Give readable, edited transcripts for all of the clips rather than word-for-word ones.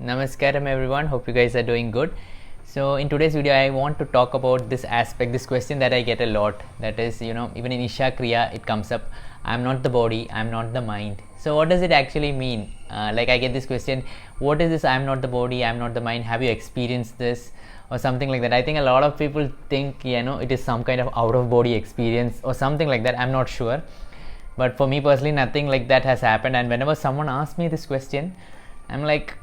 Namaskaram everyone, hope you guys are doing good. So in today's video I want to talk about this aspect, this question that I get a lot, that is, even in Isha Kriya it comes up, I'm not the body, I'm not the mind. So what does it actually mean? Like I get this question, what is this I'm not the body, I'm not the mind, have you experienced this or something like that. I think a lot of people think it is some kind of out of body experience or something like that. I'm not sure, but for me personally nothing like that has happened, and whenever someone asks me this question I'm like,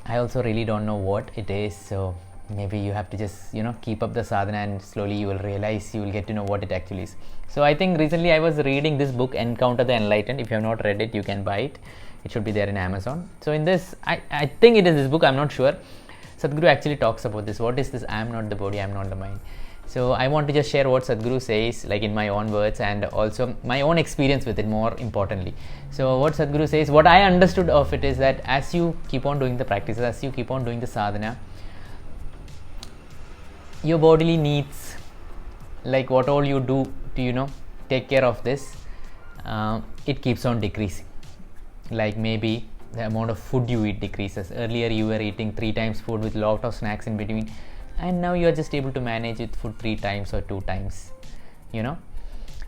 I also really don't know what it is. So maybe you have to just keep up the sadhana and slowly you will realize, you will get to know what it actually is. So I think recently I was reading this book, Encounter the Enlightened. If you have not read it, you can buy it. It should be there in Amazon. So in this, I think it is this book, I'm not sure, Sadhguru actually talks about this. What is this I'm not the body, I'm not the mind? So I want to just share what Sadhguru says, like in my own words, and also my own experience with it, more importantly. So what Sadhguru says, what I understood of it is that as you keep on doing the practices, as you keep on doing the sadhana, your bodily needs, like what all you do to take care of this, it keeps on decreasing. Like maybe the amount of food you eat decreases. Earlier you were eating 3 times food with lot of snacks in between, and now you are just able to manage with food 3 times or 2 times.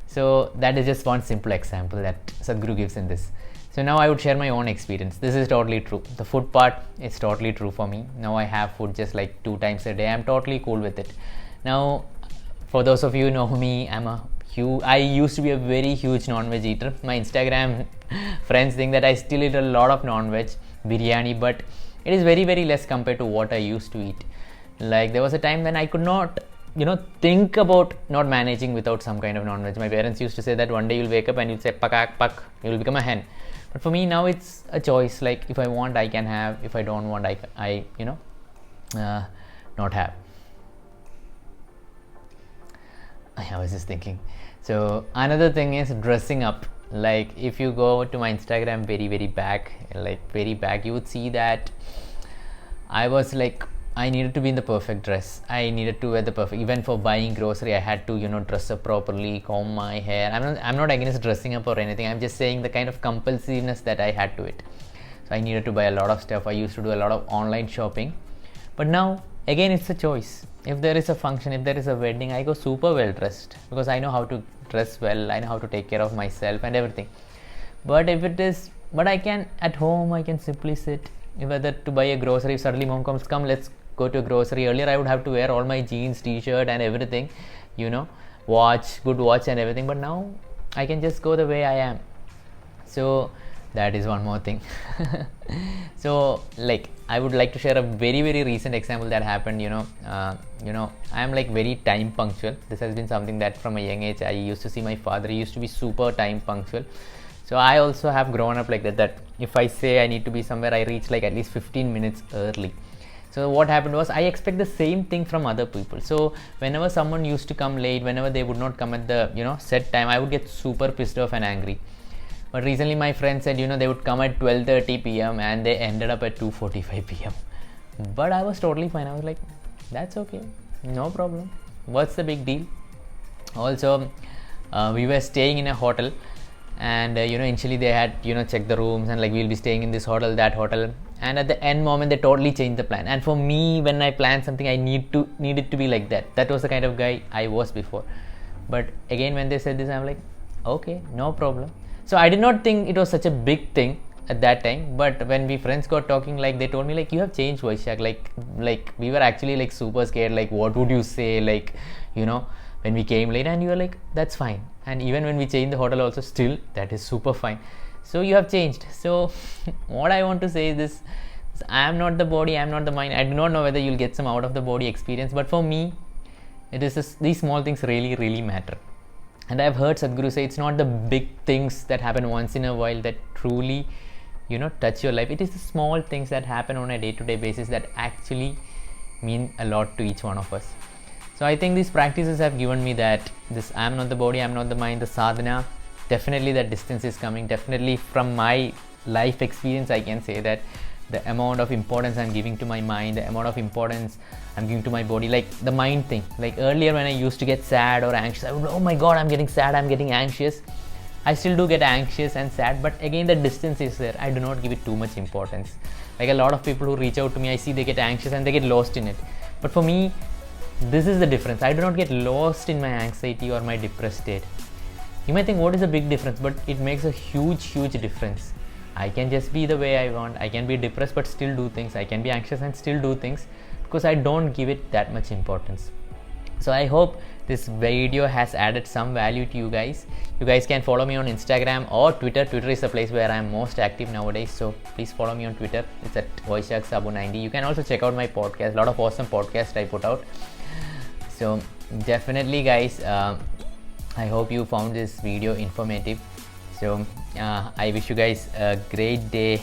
So that is just one simple example that Sadhguru gives in this. So now I would share my own experience. This is totally true. The food part is totally true for me. Now I have food just like 2 times a day. I'm totally cool with it. Now for those of you who know me, I used to be a very huge non-veg eater. My Instagram friends think that I still eat a lot of non-veg biryani, but it is very, very less compared to what I used to eat. Like there was a time when I could not think about not managing without some kind of non-veg. My parents used to say that one day you'll wake up and you'll say pak pak, you'll become a hen. But for me now it's a choice. Like if I want I can have, if I don't want I not have. I was just thinking. So another thing is dressing up. Like if you go to my Instagram very back, you would see that I was like, I needed to be in the perfect dress. I needed to wear the perfect, even for buying grocery I had to dress up properly, comb my hair. I'm not against dressing up or anything. I'm just saying the kind of compulsiveness that I had to it. So I needed to buy a lot of stuff. I used to do a lot of online shopping, but now again it's a choice. If there is a function, if there is a wedding, I go super well dressed because I know how to dress well, I know how to take care of myself and everything. But I can at home, I can simply sit, whether to buy a grocery, if suddenly mom comes, come let's go to a grocery. Earlier I would have to wear all my jeans, t-shirt and everything, watch, good watch and everything, but now I can just go the way I am. So that is one more thing. So like I would like to share a very recent example that happened. I am like very time punctual. This has been something that from a young age I used to see my father. He used to be super time punctual. So I also have grown up like that if I say I need to be somewhere, I reach like at least 15 minutes early. So what happened was, I expect the same thing from other people. So whenever someone used to come late, whenever they would not come at the set time, I would get super pissed off and angry. But recently my friend said they would come at 12:30 p.m. and they ended up at 2:45 p.m. But I was totally fine. I was like, that's okay, no problem, what's the big deal. Also we were staying in a hotel, and initially they had checked the rooms and like we'll be staying in this hotel, that hotel, and at the end moment they totally changed the plan. And for me, when I plan something, I need it to be like that. That was the kind of guy I was before. But again when they said this, I'm like, okay, no problem. So I did not think it was such a big thing at that time, but when we friends got talking, like they told me like, you have changed, Vaisakh. Like we were actually like super scared, like what would you say, like when we came late, and you were like, that's fine. And even when we changed the hotel also, still that is super fine. So you have changed. So what I want to say is this, I am not the body, I am not the mind. I do not know whether you'll get some out of the body experience, but for me it is just, these small things really matter. And I've heard Sadhguru say it's not the big things that happen once in a while that truly touch your life. It is the small things that happen on a day-to-day basis that actually mean a lot to each one of us. So I think these practices have given me that this I am not the body, I am not the mind, the sadhana, definitely that distance is coming. Definitely from my life experience I can say that the amount of importance I'm giving to my mind, the amount of importance I'm giving to my body, like the mind thing. Like earlier when I used to get sad or anxious, I would, oh my god, I'm getting sad, I'm getting anxious. I still do get anxious and sad, but again the distance is there. I do not give it too much importance. Like a lot of people who reach out to me, I see they get anxious and they get lost in it. But for me, this is the difference. I do not get lost in my anxiety or my depressed state. You might think, what is the big difference? But it makes a huge difference. I can just be the way I want. I can be depressed but still do things. I can be anxious and still do things because I don't give it that much importance. So I hope this video has added some value to you guys. You guys can follow me on Instagram or Twitter. Twitter is the place where I'm most active nowadays. So please follow me on Twitter. It's at Vaisakh Sabu 90. You can also check out my podcast. A lot of awesome podcasts I put out. So definitely guys, I hope you found this video informative. So I wish you guys a great day.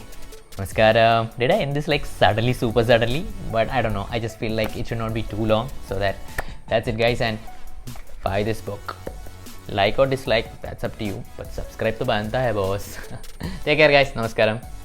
Namaskaram. Did I end this like suddenly, super suddenly? But I don't know. I just feel like it should not be too long. So that's it guys, and buy this book. Like or dislike, that's up to you. But subscribe to banta hai boss. Take care guys. Namaskaram.